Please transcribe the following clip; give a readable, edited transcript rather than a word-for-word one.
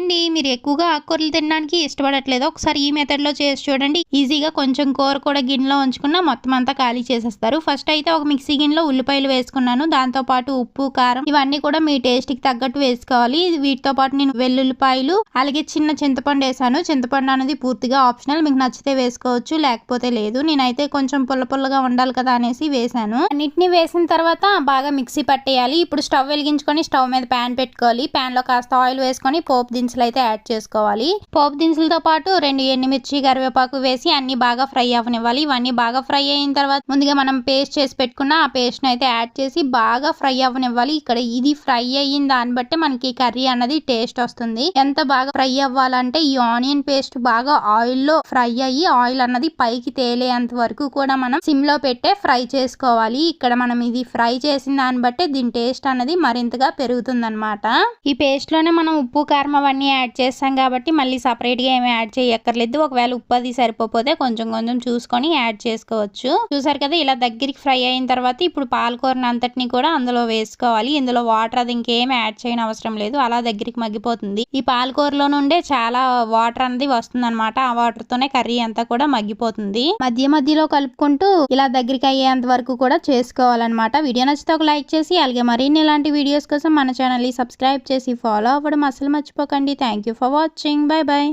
అండి, మీరు ఎక్కువగా ఆకుకూరలు తినడానికి ఇష్టపడట్లేదు, ఒకసారి ఈ మెథడ్లో చేసి చూడండి. ఈజీగా కొంచెం కూర కూడా గిన్నెలో ఉంచుకున్న మొత్తం అంతా ఖాళీ చేసేస్తారు. ఫస్ట్ అయితే ఒక మిక్సీ గిన్నెలో ఉల్లిపాయలు వేసుకున్నాను. దాంతో పాటు ఉప్పు, కారం ఇవన్నీ కూడా మీ టేస్ట్కి తగ్గట్టు వేసుకోవాలి. వీటితో పాటు నేను వెల్లుల్లిపాయలు అలాగే చిన్న చింతపండు వేసాను. చింతపండు అనేది పూర్తిగా ఆప్షనల్, మీకు నచ్చితే వేసుకోవచ్చు లేకపోతే లేదు. నేనైతే కొంచెం పుల్లగా ఉండాలి కదా అనేసి వేసాను. అన్నిటిని వేసిన తర్వాత బాగా మిక్సీ పట్టేయాలి. ఇప్పుడు స్టవ్ వెలిగించుకొని స్టవ్ మీద ప్యాన్ పెట్టుకోవాలి. ప్యాన్ లో కాస్త ఆయిల్ వేసుకొని పోపు దినుసులు అయితే యాడ్ చేసుకోవాలి. పోపు దినుసులతో పాటు 2 ఎండుమిర్చి, కరివేపాకు వేసి అన్ని బాగా ఫ్రై అవ్వనివ్వాలి. ఇవన్నీ బాగా ఫ్రై అయిన తర్వాత ముందుగా మనం పేస్ట్ చేసి పెట్టుకున్న ఆ పేస్ట్ ను అయితే యాడ్ చేసి బాగా ఫ్రై అవ్వనివ్వాలి. ఇక్కడ ఇది ఫ్రై అయిన దాన్ని బట్టి మనకి కర్రీ అన్నది టేస్ట్ వస్తుంది. ఎంత బాగా ఫ్రై అవ్వాలంటే ఈ ఆనియన్ పేస్ట్ బాగా ఆయిల్ లో ఫ్రై అయ్యి ఆయిల్ అన్నది పైకి తేలేంత వరకు కూడా మనం సిమ్ లో పెట్టే ఫ్రై చేసుకోవాలి. ఇక్కడ మనం ఇది ఫ్రై చేసిన దాన్ని బట్టి దీని టేస్ట్ అన్నది మరింతగా పెరుగుతుంది అనమాట. ఈ పేస్ట్ లోనే మనం ఉప్పు, కారం అవన్నీ యాడ్ చేస్తాం కాబట్టి మళ్ళీ సపరేట్ గా ఏమి యాడ్ చేయక్కర్లేదు. ఒకవేళ ఉప్పు అది సరిపోతే కొంచెం చూసుకొని యాడ్ చేసుకోవచ్చు. చూసారు కదా, ఇలా దగ్గరికి ఫ్రై అయిన తర్వాత ఇప్పుడు పాలకూరని అంతటిని కూడా అందులో వేసుకోవాలి. ఇందులో వాటర్ అది ఇంకేం యాడ్ చేయని అవసరం లేదు, అలా దగ్గరికి మగ్గిపోతుంది. ఈ పాలకూరలో నుండే చాలా వాటర్ అనేది వస్తుంది అనమాట. ఆ వాటర్ తోనే కర్రీ అంతా కూడా మగ్గిపోతుంది. మధ్యలో కలుపుకుంటూ ఇలా దగ్గరికి అయ్యేంత వరకు కూడా చేసుకోవాలన్నమాట. వీడియో నచ్చితే ఒక లైక్ చేసి అలాగే మరిన్ని ఇలాంటి వీడియోస్ కోసం మన ఛానల్ ని సబ్స్క్రైబ్ చేసి ఫాలో అవ్వడం అసలు మర్చిపోకండి. Thank you for watching. By by.